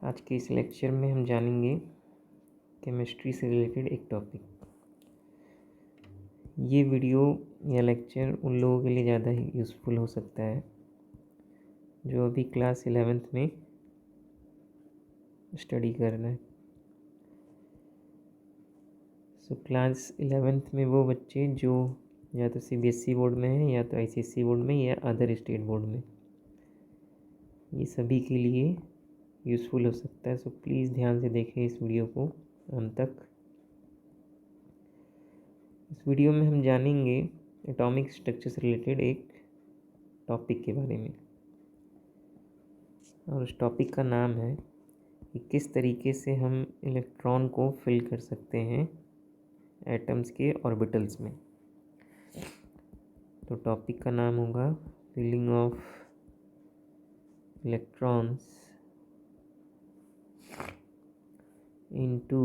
आज के इस लेक्चर में हम जानेंगे केमिस्ट्री से रिलेटेड एक टॉपिक। ये वीडियो या लेक्चर उन लोगों के लिए ज़्यादा ही यूज़फुल हो सकता है जो अभी क्लास 11th में स्टडी कर रहे हैं। क्लास 11th में वो बच्चे जो या तो CBSE बोर्ड में हैं या तो ICSE बोर्ड में या अदर स्टेट बोर्ड में, ये सभी के लिए यूज़फुल हो सकता है। प्लीज़ ध्यान से देखें इस वीडियो को अंत तक। इस वीडियो में हम जानेंगे एटॉमिक स्ट्रक्चर से रिलेटेड एक टॉपिक के बारे में, और उस टॉपिक का नाम है कि किस तरीके से हम इलेक्ट्रॉन को फिल कर सकते हैं एटम्स के ऑर्बिटल्स में। तो टॉपिक का नाम होगा filling of electrons into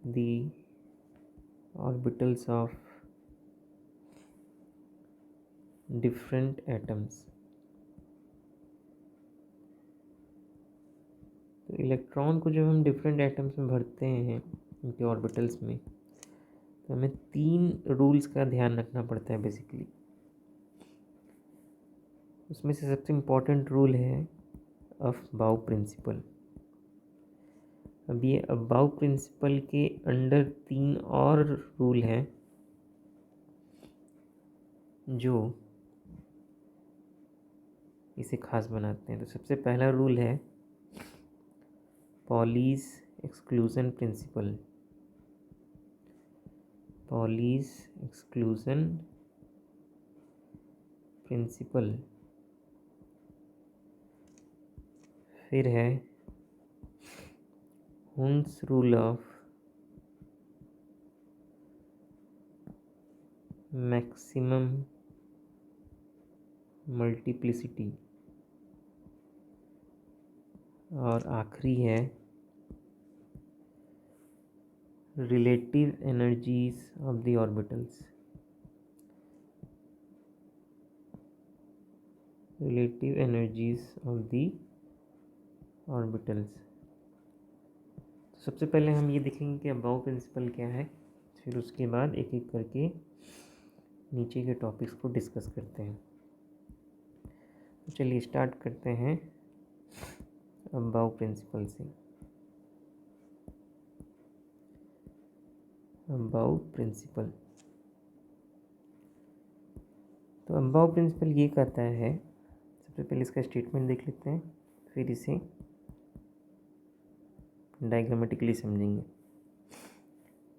the orbitals of different atoms. तो इलेक्ट्रॉन को जब हम डिफरेंट एटम्स में भरते हैं उनके ऑर्बिटल्स में, तो हमें 3 रूल्स का ध्यान रखना पड़ता है बेसिकली। उसमें से सबसे इम्पोर्टेंट रूल है अफबाउ प्रिंसिपल। अब ये अफबाउ प्रिंसिपल के अंडर 3 और रूल हैं जो इसे खास बनाते हैं। तो सबसे पहला रूल है Pauli's exclusion principle. Pauli's exclusion principle. फिर है Hund's rule of maximum multiplicity. और आखिरी है relative energies of the orbitals. Relative energies of the orbitals. तो सबसे पहले हम ये देखेंगे कि अबाउ प्रिंसिपल क्या है, फिर उसके बाद एक एक करके नीचे के टॉपिक्स को डिस्कस करते हैं। तो चलिए स्टार्ट करते हैं अबाउ प्रिंसिपल से। अबाउ प्रिंसिपल, तो अबाउ प्रिंसिपल ये कहता है, सबसे पहले इसका स्टेटमेंट देख लेते हैं, फिर इसे डायग्रामेटिकली समझेंगे।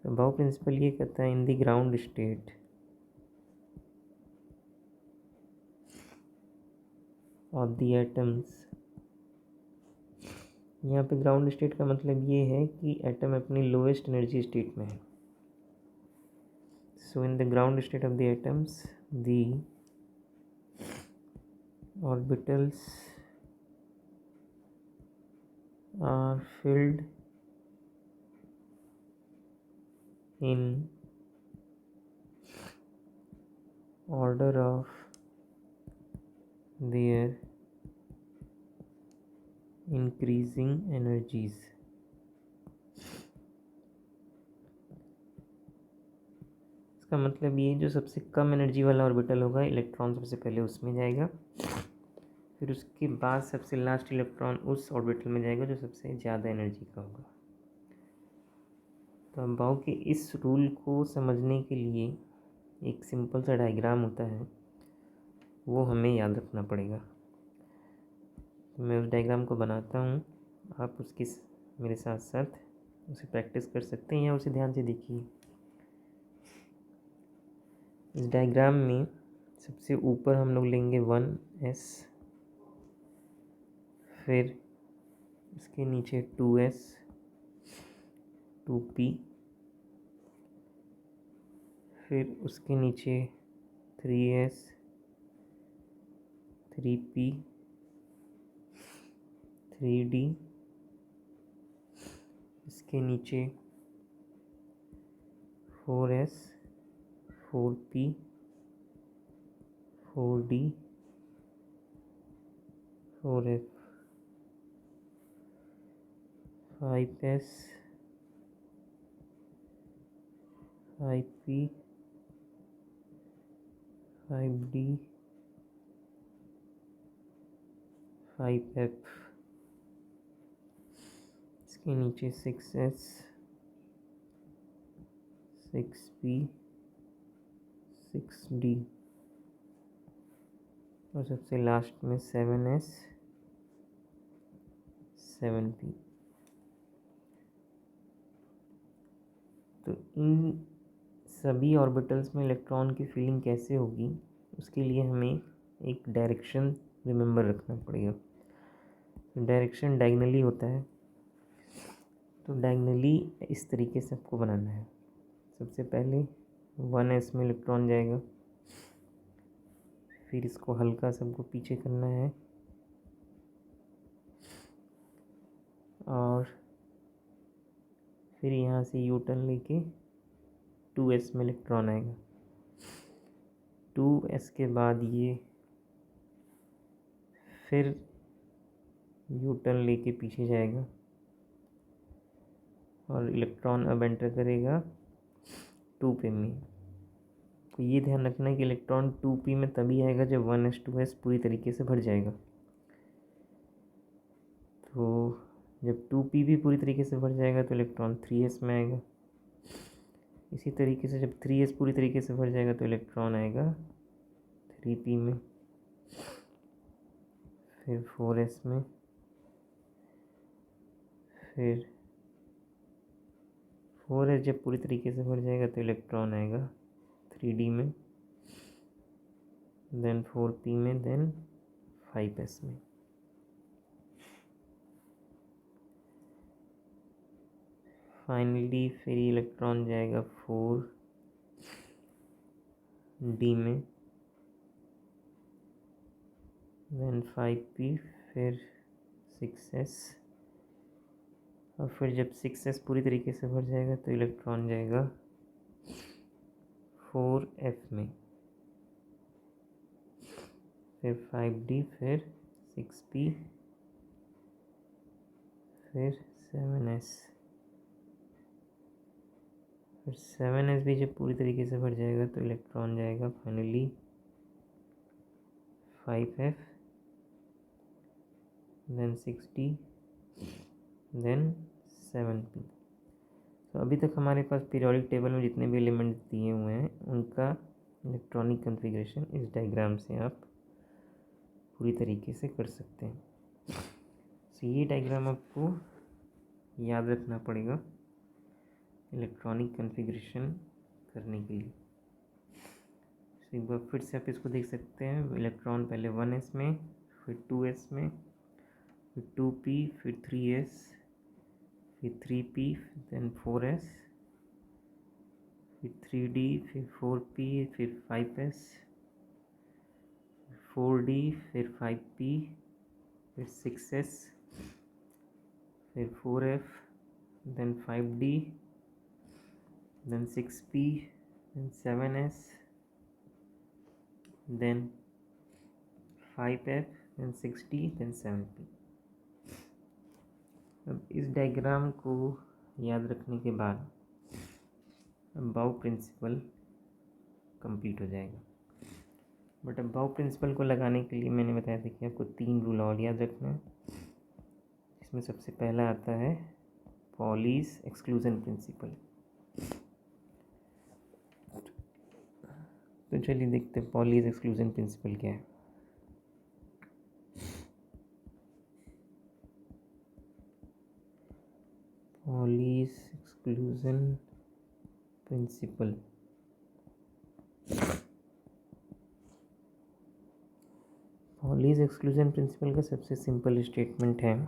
अबाउ प्रिंसिपल ये कहता है इन the ground state of the atoms. यहाँ पे ग्राउंड स्टेट का मतलब ये है कि एटम अपनी लोएस्ट एनर्जी स्टेट में है। So in the ground state of the atoms the orbitals are filled in order of their increasing energies। इसका मतलब ये जो सबसे कम एनर्जी वाला ऑर्बिटल होगा, इलेक्ट्रॉन सबसे पहले उसमें जाएगा, फिर उसके बाद सबसे लास्ट इलेक्ट्रॉन उस ऑर्बिटल में जाएगा जो सबसे ज़्यादा एनर्जी का होगा। तो अबाउ के इस रूल को समझने के लिए एक सिंपल सा डायग्राम होता है, वो हमें याद रखना पड़ेगा। तो मैं उस डायग्राम को बनाता हूँ, आप उसकी मेरे साथ साथ उसे प्रैक्टिस कर सकते हैं या उसे ध्यान से देखिए। इस डायग्राम में सबसे ऊपर हम लोग लेंगे 1s, फिर इसके नीचे 2s 2p, फिर उसके नीचे 3s 3p 3d, इसके नीचे 4s 4p 4d 4f। 5s 5p 5d 5f, इसके नीचे 6s 6p 6d और सबसे लास्ट में 7s 7p। तो इन सभी ऑर्बिटल्स में इलेक्ट्रॉन की फीलिंग कैसे होगी, उसके लिए हमें एक डायरेक्शन रिमेंबर रखना पड़ेगा। तो डायरेक्शन डायगनली होता है, तो डायगनली इस तरीके से आपको बनाना है। सबसे पहले 1s में इलेक्ट्रॉन जाएगा, फिर इसको हल्का सा हमको पीछे करना है और फिर यहाँ से यू टर्न लेके 2s में इलेक्ट्रॉन आएगा। 2s के बाद ये फिर यू टर्न लेके पीछे जाएगा और इलेक्ट्रॉन अब एंटर करेगा 2p में। तो ये ध्यान रखना है कि इलेक्ट्रॉन 2p में तभी आएगा जब 1s 2s पूरी तरीके से भर जाएगा। तो जब 2p भी पूरी तरीके से भर जाएगा तो इलेक्ट्रॉन 3s में आएगा। इसी तरीके से जब 3s पूरी तरीके से भर जाएगा तो इलेक्ट्रॉन आएगा 3p में, फिर 4s में, फिर 4s जब पूरी तरीके से भर जाएगा तो इलेक्ट्रॉन आएगा 3d में, देन 4p में, देन 5s में। फाइनली फिर इलेक्ट्रॉन जाएगा 4d में, देन 5p, फिर 6s और फिर जब 6s पूरी तरीके से भर जाएगा तो इलेक्ट्रॉन जाएगा 4f में, फिर 5d, फिर 6p, फिर 7s, फिर 7s भी जब पूरी तरीके से भर जाएगा तो इलेक्ट्रॉन जाएगा finally 5f, then 6d, then 7p। तो अभी तक हमारे पास पीरियोडिक टेबल में जितने भी एलिमेंट दिए हुए हैं उनका इलेक्ट्रॉनिक कॉन्फ़िगरेशन इस डायग्राम से आप पूरी तरीके से कर सकते हैं। तो ये डायग्राम आपको याद रखना पड़ेगा इलेक्ट्रॉनिक कॉन्फ़िगरेशन करने के लिए। तो एक बार फिर से आप इसको देख सकते हैं। इलेक्ट्रॉन पहले 1s में, फिर 2s में, फिर 2p, फिर 3s, फिर 3p, देन 4s, फिर 3d, फिर 4p, फिर 5s, 4d, फिर 5p, फिर 6s, फिर 4f, then 5d, then 6p, then 7s, then 5f, then 6d, then 7p। अब इस डायग्राम को याद रखने के बाद अबाव प्रिंसिपल कंप्लीट हो जाएगा। बट अबाव प्रिंसिपल को लगाने के लिए मैंने बताया था कि आपको 3 रूल और याद रखना है। इसमें सबसे पहला आता है पॉलीज एक्सक्लूजन प्रिंसिपल। तो चलिए देखते हैं पॉलीज एक्सक्लूजन प्रिंसिपल क्या है। Pauli's exclusion principle Pauli's exclusion principle का सबसे सिंपल स्टेटमेंट है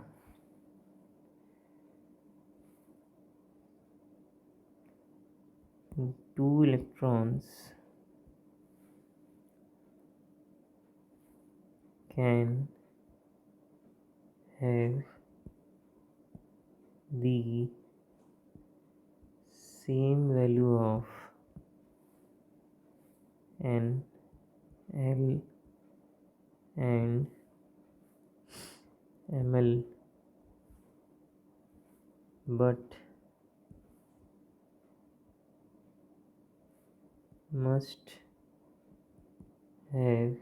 two electrons can have the same value of N, L and ml but must have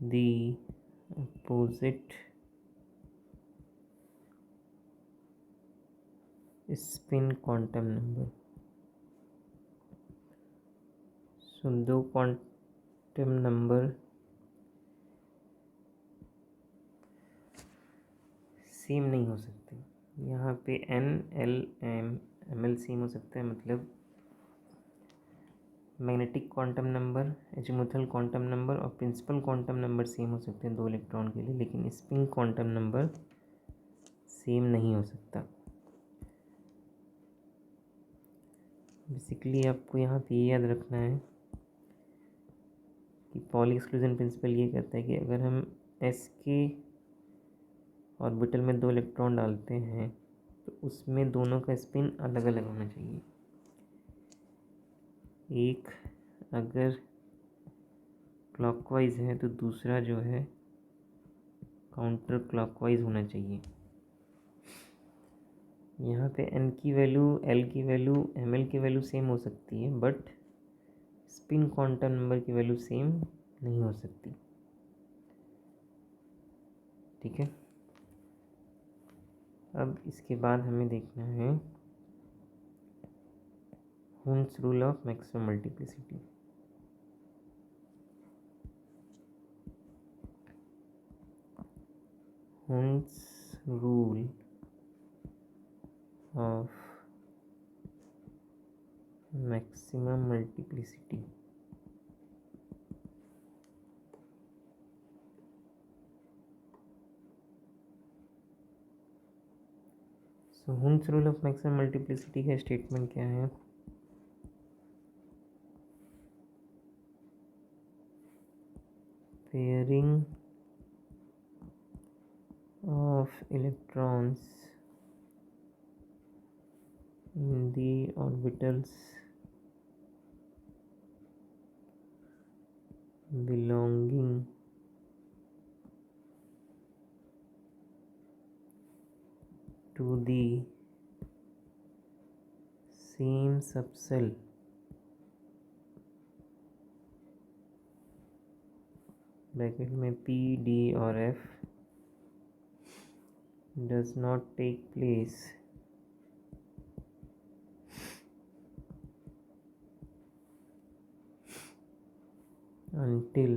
the opposite spin quantum number. So दो quantum number same नहीं हो सकते। यहाँ पे NLM same हो सकता है, मतलब magnetic quantum number, azimuthal quantum number और प्रिंसिपल क्वांटम नंबर सेम हो सकते हैं दो इलेक्ट्रॉन के लिए, लेकिन स्पिन क्वांटम नंबर सेम नहीं हो सकता। बेसिकली आपको यहाँ पे ये याद रखना है कि पॉली एक्सक्लूजन प्रिंसिपल ये कहता है कि अगर हम s के ऑर्बिटल में दो इलेक्ट्रॉन डालते हैं तो उसमें दोनों का स्पिन अलग अलग होना चाहिए। एक अगर क्लॉकवाइज है तो दूसरा जो है काउंटर क्लॉकवाइज होना चाहिए। यहाँ पे n की वैल्यू, l की वैल्यू, ml की वैल्यू सेम हो सकती है, बट स्पिन क्वांटम नंबर की वैल्यू सेम नहीं हो सकती। ठीक है, अब इसके बाद हमें देखना है Hund's rule of maximum multiplicity. Hund's rule of maximum multiplicity. So Hund's rule of maximum multiplicity का स्टेटमेंट क्या है? Pairing of electrons in the orbitals belonging to the same subcell bracket में P, D और F does not take place until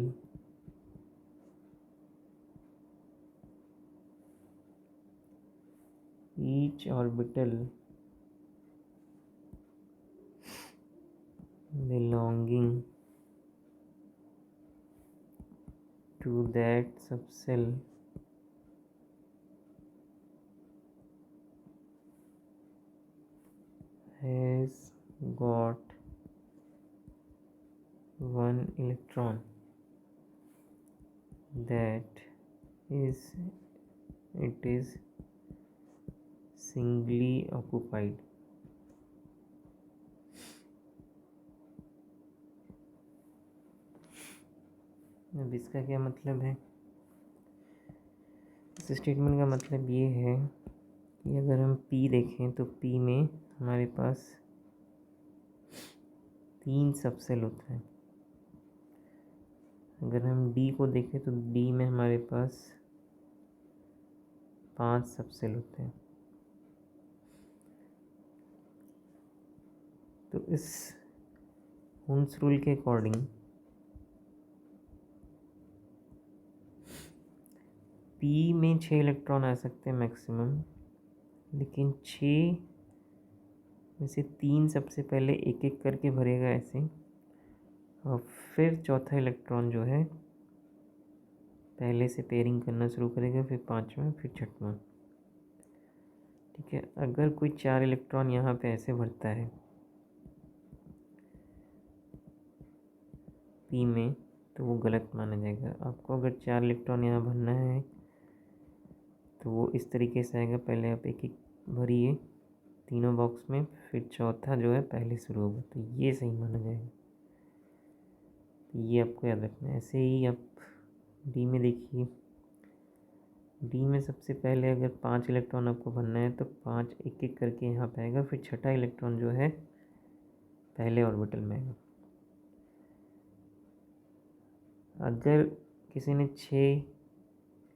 each orbital belonging to that subcell has got one electron that is it is singly occupied। अब इसका क्या मतलब है? इस statement का मतलब ये है कि अगर हम P देखें तो P में हमारे पास 3 सबसेल होते हैं। अगर हम D को देखें तो D में हमारे पास 5 सबसेल होते हैं। तो इस हुन्स रूल के अकॉर्डिंग P में 6 इलेक्ट्रॉन आ सकते हैं मैक्सिमम, लेकिन 6 में से 3 सबसे पहले एक एक करके भरेगा ऐसे, और फिर चौथा इलेक्ट्रॉन जो है पहले से पेयरिंग करना शुरू करेगा, फिर पांचवा, फिर छठवां। ठीक है, अगर कोई 4 इलेक्ट्रॉन यहाँ पे ऐसे भरता है P में तो वो गलत माना जाएगा। आपको अगर 4 इलेक्ट्रॉन यहाँ भरना है तो वो इस तरीके से आएगा, पहले आप एक एक भरिए तीनों बॉक्स में, फिर चौथा जो है पहले शुरू होगा, तो ये सही माना जाएगा। ये आपको याद रखना है। ऐसे ही आप डी में देखिए, डी में सबसे पहले अगर 5 इलेक्ट्रॉन आपको भरना है तो 5 एक एक करके यहाँ पे आएगा, फिर छठा इलेक्ट्रॉन जो है पहले ऑर्बिटल में आएगा। अगर किसी ने 6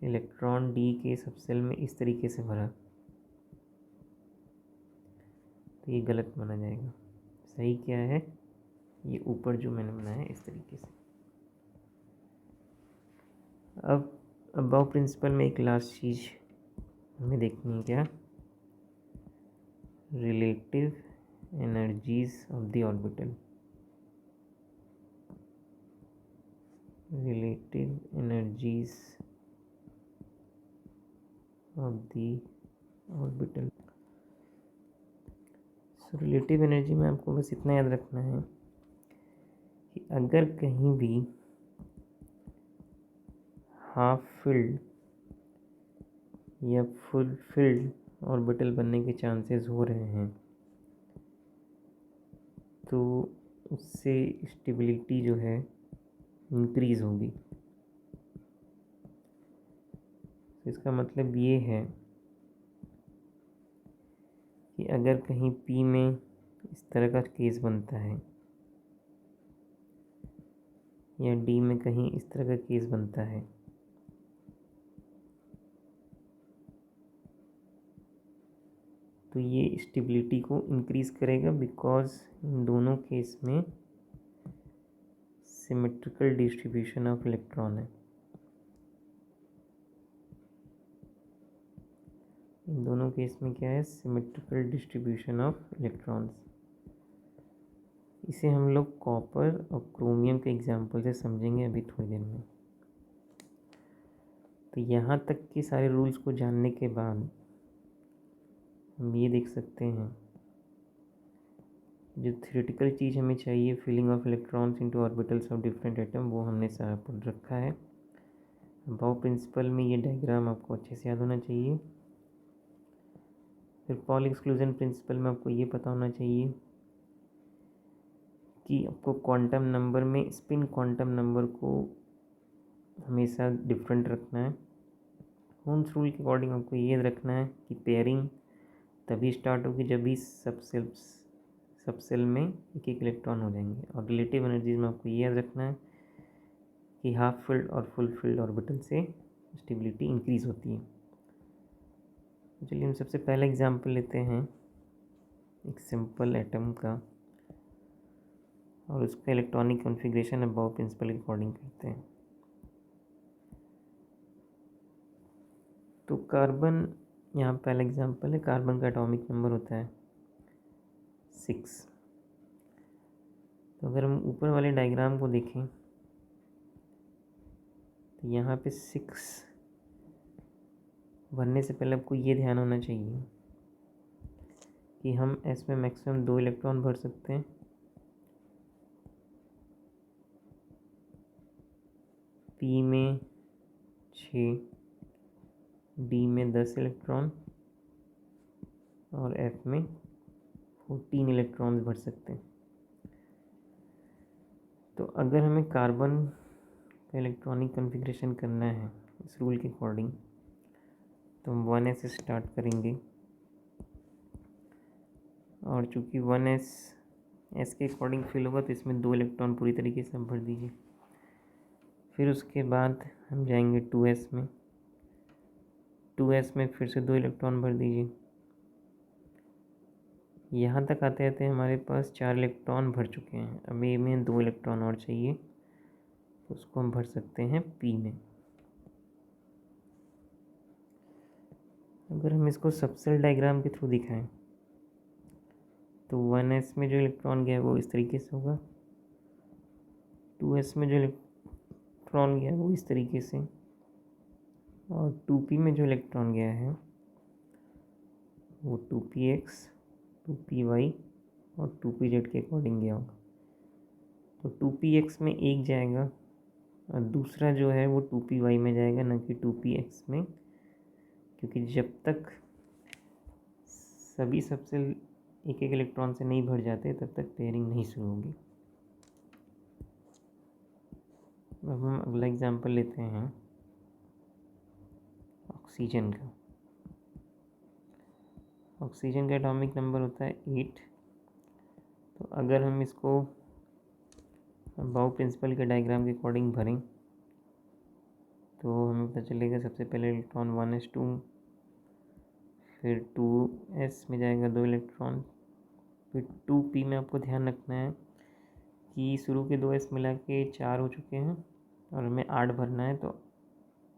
इलेक्ट्रॉन डी के सबसेल में इस तरीके से भरा तो ये गलत माना जाएगा। सही क्या है, ये ऊपर जो मैंने बनाया है इस तरीके से। अब अबाव प्रिंसिपल में एक लास्ट चीज़ हमें देखनी है, क्या, relative energies of the orbital. Relative energies of the orbital. So relative energy में आपको बस इतना याद रखना है कि अगर कहीं भी हाफ फिल्ड या फुल फिल्ड ऑर्बिटल बनने के चांसेस हो रहे हैं तो उससे स्टेबिलिटी जो है इंक्रीज़ होगी। इसका मतलब ये है कि अगर कहीं P में इस तरह का केस बनता है या D में कहीं इस तरह का केस बनता है तो ये स्टेबिलिटी को इंक्रीज़ करेगा, बिकॉज इन दोनों केस में सिमेट्रिकल डिस्ट्रीब्यूशन ऑफ इलेक्ट्रॉन है। इन दोनों केस में क्या है, सिमेट्रिकल डिस्ट्रीब्यूशन ऑफ इलेक्ट्रॉन्स। इसे हम लोग कॉपर और क्रोमियम के एग्जाम्पल से समझेंगे अभी थोड़ी देर में। तो यहाँ तक के सारे रूल्स को जानने के बाद हम ये देख सकते हैं जो थ्योरेटिकल चीज़ हमें चाहिए, filling of electrons into orbitals of different atom, वो हमने सारा पढ़ रखा है। अबाव प्रिंसिपल में ये डायग्राम आपको अच्छे से याद होना चाहिए। फिर पॉल एक्सक्लूजन प्रिंसिपल में आपको ये पता होना चाहिए कि आपको क्वांटम नंबर में स्पिन क्वांटम नंबर को हमेशा डिफरेंट रखना है। ओम्स रूल के अकॉर्डिंग आपको ये याद रखना है कि पेयरिंग तभी स्टार्ट होगी जब भी सब सेल में एक एक इलेक्ट्रॉन हो जाएंगे। और रिलेटिव एनर्जीज में आपको ये याद रखना है कि हाफ फील्ड और फुल फील्ड ऑर्बिटल से स्टेबिलिटी इंक्रीज होती है। चलिए हम सबसे पहला एग्जांपल लेते हैं एक सिंपल एटम का और उसका इलेक्ट्रॉनिक कॉन्फ़िगरेशन अबाव प्रिंसिपल के अकॉर्डिंग करते हैं। तो कार्बन, यहाँ पहला एग्जांपल है, कार्बन का एटॉमिक नंबर होता है 6। तो अगर हम ऊपर वाले डायग्राम को देखें तो यहाँ पे 6 भरने से पहले आपको ये ध्यान होना चाहिए कि हम एस में मैक्सिमम 2 इलेक्ट्रॉन भर सकते हैं, पी में 6, डी में 10 इलेक्ट्रॉन और एफ में 14 इलेक्ट्रॉन्स भर सकते हैं। तो अगर हमें कार्बन का इलेक्ट्रॉनिक कॉन्फ़िगरेशन करना है इस रूल के अकॉर्डिंग तो हम 1s से स्टार्ट करेंगे। और चूँकि 1s एस के अकॉर्डिंग फिल होगा तो इसमें 2 इलेक्ट्रॉन पूरी तरीके से भर दीजिए। फिर उसके बाद हम जाएंगे 2s में, 2s में फिर से 2 इलेक्ट्रॉन भर दीजिए। यहाँ तक आते आते हमारे पास 4 इलेक्ट्रॉन भर चुके हैं। अब ए में 2 इलेक्ट्रॉन और चाहिए तो उसको हम भर सकते हैं पी में। अगर हम इसको सबसेल डायग्राम के थ्रू दिखाएं तो 1s में जो इलेक्ट्रॉन गया है वो इस तरीके से होगा, 2s में जो इलेक्ट्रॉन गया है वो इस तरीके से, और 2p में जो इलेक्ट्रॉन गया है वो 2px, 2py और 2pz के अकॉर्डिंग गया होगा। तो 2px में एक जाएगा और दूसरा जो है वो 2py में जाएगा, ना कि 2px में, क्योंकि जब तक सभी सबसे एक एक इलेक्ट्रॉन से नहीं भर जाते तब तक पेयरिंग नहीं शुरू होगी। अब हम अगला एग्जांपल लेते हैं ऑक्सीजन का। ऑक्सीजन का एटॉमिक नंबर होता है 8। तो अगर हम इसको अबाउ प्रिंसिपल के डायग्राम के अकॉर्डिंग भरें तो हमें पता चलेगा सबसे पहले इलेक्ट्रॉन 1s2, फिर 2s में जाएगा 2 इलेक्ट्रॉन, फिर 2p में आपको ध्यान रखना है कि शुरू के 2s मिला के 4 हो चुके हैं और हमें 8 भरना है, तो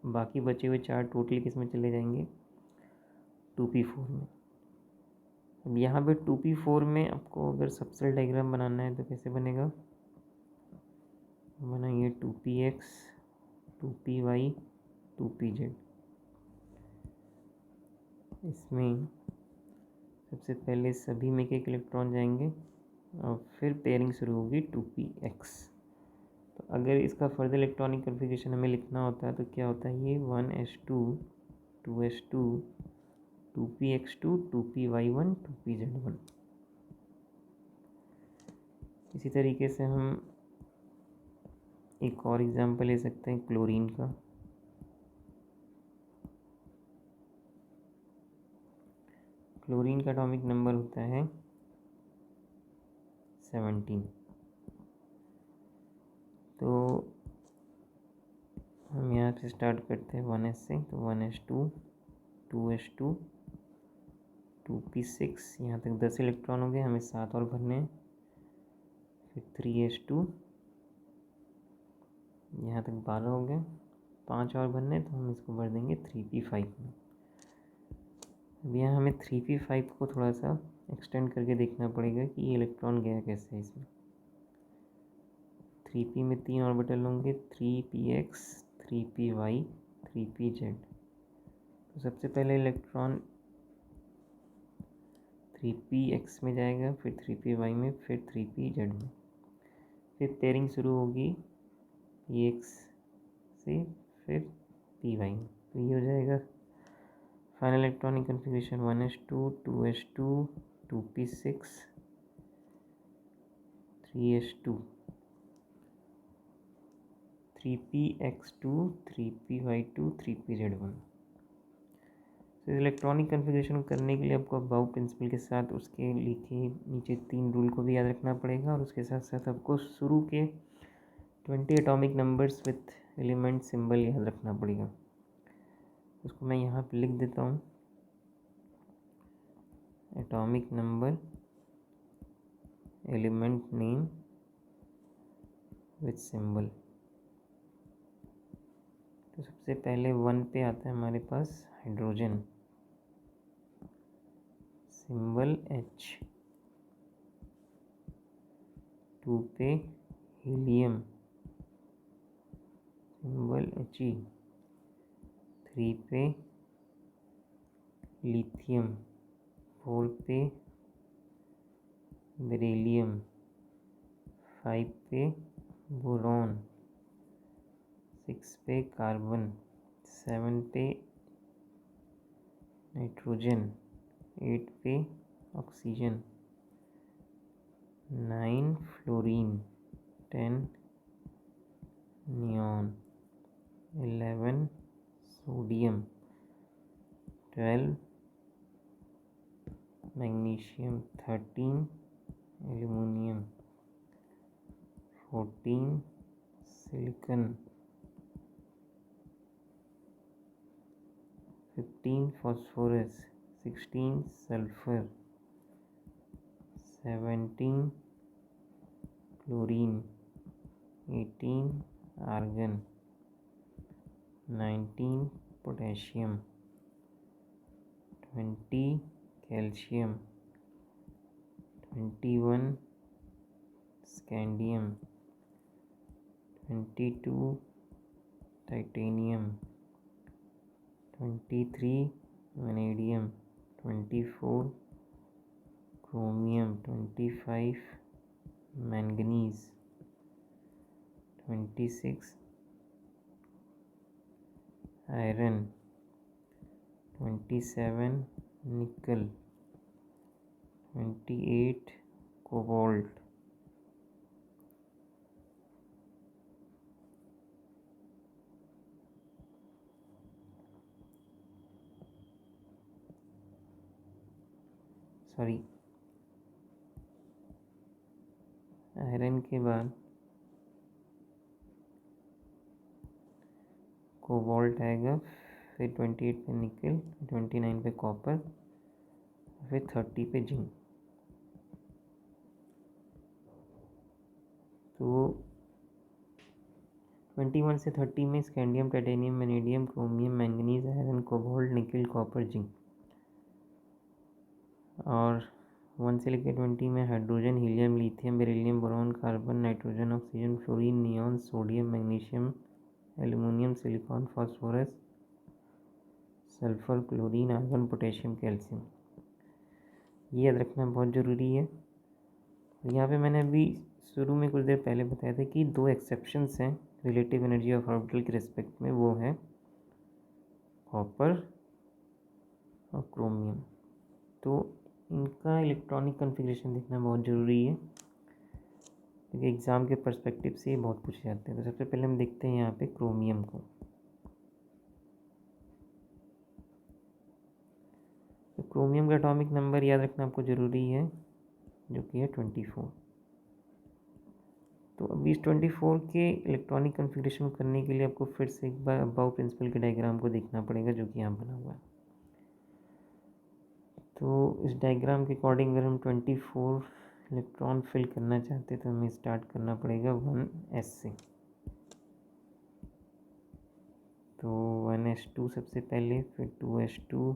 बाकी बचे हुए 4 टोटल किस में चले जाएंगे, 2p4 में। अब यहाँ पे 2p4 में आपको अगर सबसेल डायग्राम बनाना है तो कैसे बनेगा, बनाइए 2px 2py 2pz। इसमें सबसे पहले सभी में एक इलेक्ट्रॉन जाएंगे और फिर पेयरिंग शुरू होगी 2px। तो अगर इसका फर्दर इलेक्ट्रॉनिक कन्फिगरेशन हमें लिखना होता है तो क्या होता है, ये 1s2 2s2 2px2 2py1 2pz1। इसी तरीके से हम एक और एग्जांपल ले सकते हैं क्लोरीन का। क्लोरीन का एटॉमिक नंबर होता है 17। तो हम यहाँ से स्टार्ट करते हैं 1s से, तो 1s2 2s2 2p6, यहाँ तक 10 इलेक्ट्रॉन हो गए, हमें 7 और भरने हैं। फिर 3s2, यहाँ तक 12 हो गए, 5 और भरने हैं, तो हम इसको भर देंगे 3p5 में। अब यहाँ हमें 3p5 को थोड़ा सा एक्सटेंड करके देखना पड़ेगा कि ये इलेक्ट्रॉन गया कैसे है इसमें। 3p में 3 ऑर्बिटल होंगे, 3px 3py 3pz। तो सबसे पहले इलेक्ट्रॉन 3px में जाएगा, फिर 3py में, फिर 3pz में। फिर पेयरिंग शुरू होगी px से, फिर py में। तो ये हो जाएगा final electronic configuration 1s2 2s2 2p6 3s2 3px2 3py2 3pz1। तो इलेक्ट्रॉनिक कन्फिगरेशन करने के लिए आपको अबाउ प्रिंसिपल के साथ उसके लिखे नीचे 3 रूल को भी याद रखना पड़ेगा, और उसके साथ साथ आपको शुरू के 20 atomic numbers with element symbol याद रखना पड़ेगा। उसको मैं यहाँ पे लिख देता हूँ, atomic number element name with symbol. तो सबसे पहले 1 पे आता है हमारे पास हाइड्रोजन, सिंबल H। 2 पे हीलियम, सिंबल He। 3 पे लिथियम, 4 पे बेरिलियम, 5 पे बोरॉन, 6 पे कार्बन, 7 पे नाइट्रोजन, 8 पे oxygen, 9 fluorine, 10 neon, 11 sodium, 12 magnesium, 13 aluminium, 14 silicon, 15 phosphorus, 16 sulphur, 17 chlorine, 18 argon, 19 potassium, 20 calcium, 21 scandium, 22 titanium, 23 vanadium, 24 chromium, 25 manganese, 26 iron, 27 nickel, 28 cobalt, 29 sorry iron के बाद cobalt आएगा, फिर 28 पे निकल, 29 पे कॉपर, फिर 30 पे जिंक। तो 21 से 30 में scandium, titanium, vanadium, chromium, manganese, iron, cobalt, nickel, copper, zinc. और 1 से लेकर 20 में hydrogen, helium, lithium, beryllium, boron, carbon, nitrogen, oxygen, fluorine, neon, sodium, magnesium, aluminium, silicon, phosphorus, sulphur, chlorine, argon, potassium, calcium. ये याद रखना बहुत ज़रूरी है। यहाँ पे मैंने अभी शुरू में कुछ देर पहले बताया था कि 2 एक्सेप्शंस हैं रिलेटिव एनर्जी ऑफ ऑर्बिटल के रिस्पेक्ट में, वो है कॉपर और क्रोमियम। तो इनका इलेक्ट्रॉनिक कॉन्फ़िगरेशन देखना बहुत ज़रूरी है, क्योंकि एग्ज़ाम के पर्सपेक्टिव से ये बहुत पूछे जाते हैं। तो सबसे पहले हम देखते हैं यहाँ पे क्रोमियम को। तो क्रोमियम का एटॉमिक नंबर याद रखना आपको ज़रूरी है, जो कि है 24। तो अभी इस 24 के इलेक्ट्रॉनिक कॉन्फ़िगरेशन करने के लिए आपको फिर से एक बार अबाव प्रिंसिपल के डायग्राम को देखना पड़ेगा, जो कि यहाँ बना हुआ है। तो इस डायग्राम के अकॉर्डिंग अगर हम 24 इलेक्ट्रॉन फिल करना चाहते हैं तो हमें स्टार्ट करना पड़ेगा 1s से। तो 1s2 सबसे पहले, फिर 2s2,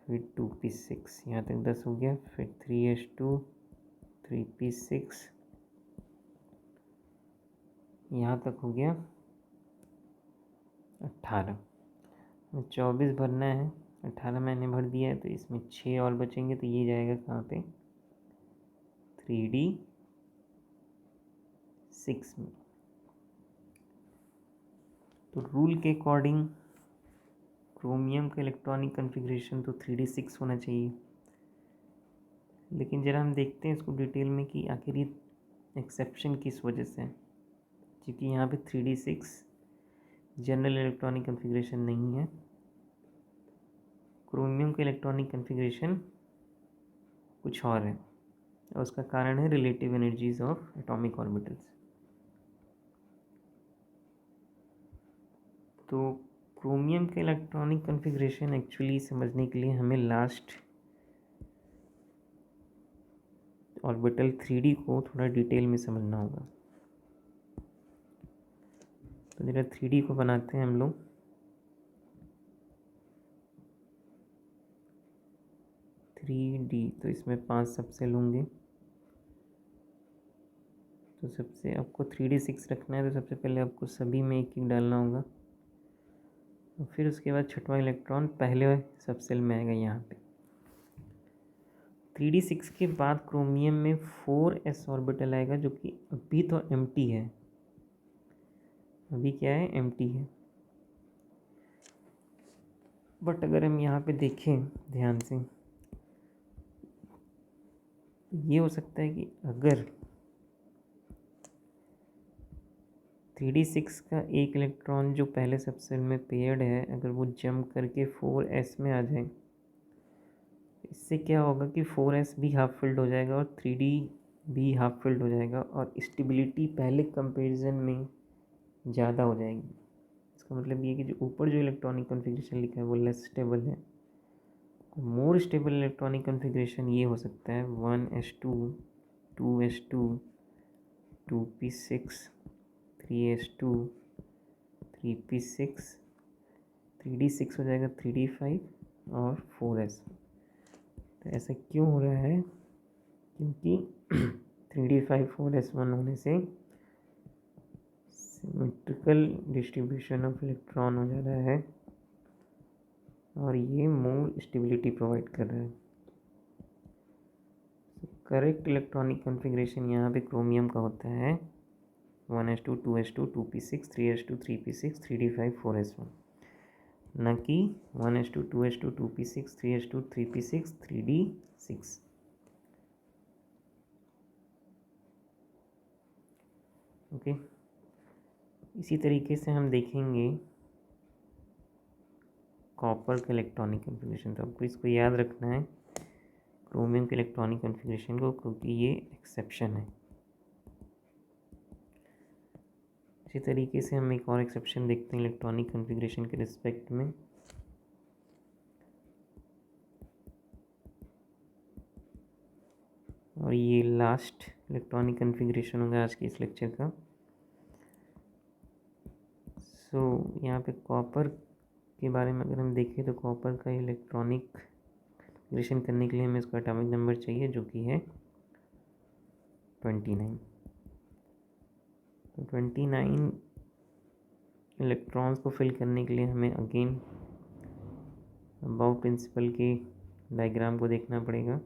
फिर 2p6, यहाँ तक 10 हो गया। फिर 3s2, 3p6, यहाँ तक हो गया 18। 24 भरना है, 18 मैंने भर दिया है, तो इसमें 6 और बचेंगे, तो ये जाएगा कहाँ पे, 3d6 में। तो रूल के अकॉर्डिंग क्रोमियम का इलेक्ट्रॉनिक कॉन्फ़िगरेशन तो 3d6 होना चाहिए, लेकिन ज़रा हम देखते हैं इसको डिटेल में कि आखिर ये एक्सेप्शन किस वजह से है। क्योंकि यहाँ पे 3d6 जनरल इलेक्ट्रॉनिक कॉन्फ़िगरेशन नहीं है, क्रोमियम का इलेक्ट्रॉनिक कॉन्फ़िगरेशन कुछ और है, और उसका कारण है relative energies of atomic orbitals. तो क्रोमियम का इलेक्ट्रॉनिक कॉन्फ़िगरेशन एक्चुअली समझने के लिए हमें लास्ट ऑर्बिटल 3d को थोड़ा डिटेल में समझना होगा। तो जरा 3d को बनाते हैं हम लोग। 3d, तो इसमें 5 सबसेल होंगे। तो सबसे आपको 3d6 रखना है, तो सबसे पहले आपको सभी में एक एक डालना होगा, और फिर उसके बाद छठवां इलेक्ट्रॉन पहले सबसेल में आएगा यहाँ पे। 3d6 के बाद क्रोमियम में 4s ऑर्बिटल आएगा, जो कि अभी तो एम्प्टी है। अभी क्या है, एम्प्टी है। बट अगर हम यहाँ पे देखें ध्यान से, तो ये हो सकता है कि अगर 3d6 का एक इलेक्ट्रॉन जो पहले सबसेल में पेयर्ड है, अगर वो जंप करके 4s में आ जाए, इससे क्या होगा कि 4s भी हाफ फिल्ड हो जाएगा और 3d भी हाफ फिल्ड हो जाएगा, और स्टेबिलिटी पहले कंपैरिजन में ज़्यादा हो जाएगी। इसका मतलब ये कि जो ऊपर जो इलेक्ट्रॉनिक कॉन्फ़िगरेशन लिखा है वो लेस स्टेबल है। मोर स्टेबल इलेक्ट्रॉनिक कॉन्फ़िगरेशन ये हो सकता है 1s2, 2s2, 2p6, 3s2, 3p6, 3d6 हो जाएगा 3d5 और 4s। तो ऐसा क्यों हो रहा है, क्योंकि 3d5 4s1 होने से सिमेट्रिकल डिस्ट्रीब्यूशन ऑफ इलेक्ट्रॉन हो जा रहा है, और ये मोर स्टेबिलिटी प्रोवाइड कर रहा है। करेक्ट इलेक्ट्रॉनिक कॉन्फ़िगरेशन यहाँ पे क्रोमियम का होता है 1s2, 2s2, 2p6, 3s2, 3p6, 3d5, 4s1, न कि 1s2, 2s2, 2p6, 3s2, 3p6, 3d6। Okay, इसी तरीके से हम देखेंगे कॉपर का इलेक्ट्रॉनिक कॉन्फ़िगरेशन। तो आपको इसको याद रखना है क्रोमियम के इलेक्ट्रॉनिक कॉन्फ़िगरेशन को, क्योंकि ये एक्सेप्शन है। इसी तरीके से हम एक और एक्सेप्शन देखते हैं इलेक्ट्रॉनिक कॉन्फ़िगरेशन के रिस्पेक्ट में। और ये लास्ट इलेक्ट्रॉनिक कॉन्फ़िगरेशन होगा आज के इस लेक्चर का। यहाँ पे कॉपर के बारे में अगर हम देखें तो कॉपर का इलेक्ट्रॉनिक कॉन्फ़िगरेशन करने के लिए हमें इसका एटॉमिक नंबर चाहिए, जो कि है 29। तो 29 इलेक्ट्रॉन्स को फिल करने के लिए हमें अगेन अबाउ प्रिंसिपल के डायग्राम को देखना पड़ेगा।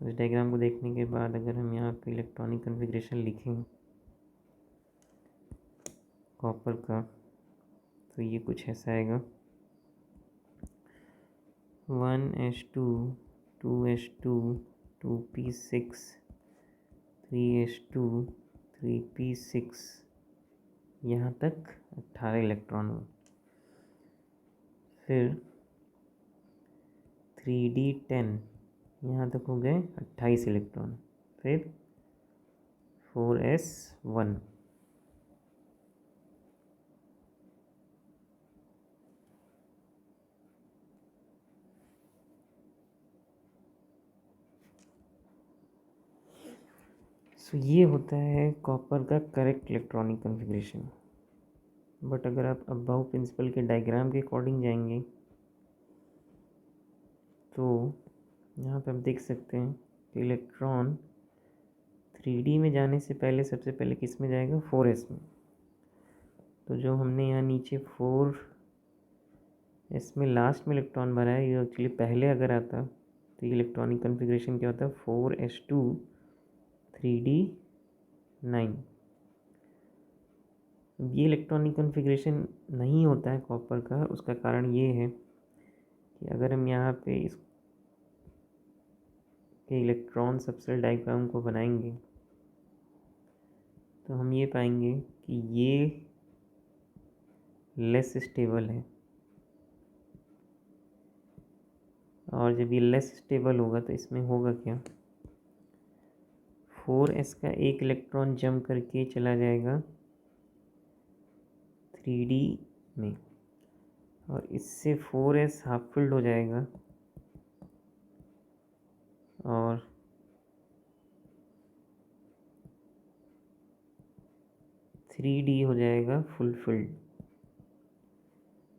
इस डायग्राम को देखने के बाद अगर हम यहाँ पे इलेक्ट्रॉनिक कॉन्फ़िगरेशन लिखें कॉपर का, तो ये कुछ ऐसा आएगा 1s2 2s2 2p6 3s2 3p6 यहाँ तक 18 इलेक्ट्रॉन हो। फिर 3d10 यहाँ तक हो गए 28 इलेक्ट्रॉन। फिर 4s1 ये होता है कॉपर का करेक्ट इलेक्ट्रॉनिक कॉन्फ़िगरेशन। बट अगर आप अबाउ प्रिंसिपल के डायग्राम के अकॉर्डिंग जाएंगे तो यहाँ पे आप देख सकते हैं कि इलेक्ट्रॉन 3D में जाने से पहले सबसे पहले किस में जाएगा, 4s में। तो जो हमने यहाँ नीचे 4s में लास्ट में इलेक्ट्रॉन भरा है, ये एक्चुअली पहले अगर आता तो ये इलेक्ट्रॉनिक कॉन्फ़िगरेशन क्या होता है, 4s2 3d9। ये इलेक्ट्रॉनिक कॉन्फ़िगरेशन नहीं होता है कॉपर का। उसका कारण ये है कि अगर हम यहाँ पे इस के इलेक्ट्रॉन सबसेल डायग्राम को बनाएंगे तो हम ये पाएंगे कि ये लेस स्टेबल है। और जब ये लेस स्टेबल होगा तो इसमें होगा क्या, 4s का एक इलेक्ट्रॉन जंप करके चला जाएगा 3D में, और इससे 4s हाफ फिल्ड हो जाएगा और 3D हो जाएगा फुल फिल्ड।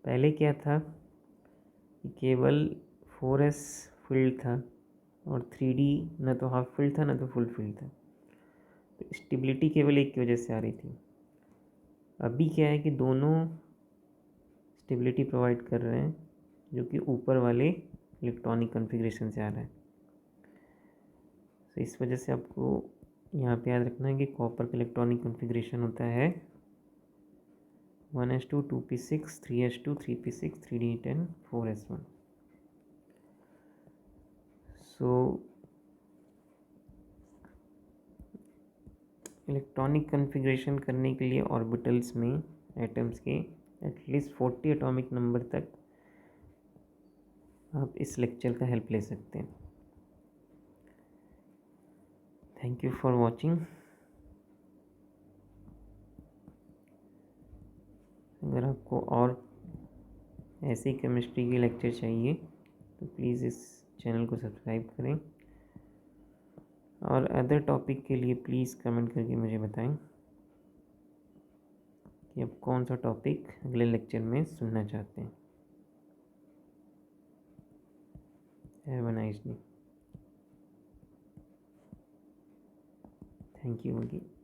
पहले क्या था कि केवल 4s फिल्ड था और 3D न तो हाफ फिल्ड था न तो फुल फिल्ड था। तो स्टेबिलिटी केवल एक की वजह से आ रही थी। अभी क्या है कि दोनों स्टेबिलिटी प्रोवाइड कर रहे हैं, जो कि ऊपर वाले इलेक्ट्रॉनिक कॉन्फ़िगरेशन से आ रहा है। तो इस वजह से आपको यहाँ पे याद रखना है कि कॉपर का इलेक्ट्रॉनिक कॉन्फ़िगरेशन होता है 1s2 2p6 3s2 3p6 3d10 4s1। Electronic configuration करने के लिए ऑर्बिटल्स में एटम्स के एटलीस्ट 40 एटॉमिक नंबर तक आप इस लेक्चर का हेल्प ले सकते हैं। Thank you for watching. अगर आपको और ऐसी केमिस्ट्री की लेक्चर चाहिए तो प्लीज़ इस चैनल को सब्सक्राइब करें, और अदर टॉपिक के लिए प्लीज़ कमेंट करके मुझे बताएं कि आप कौन सा टॉपिक अगले लेक्चर में सुनना चाहते हैं। Have a nice day. Thank you again.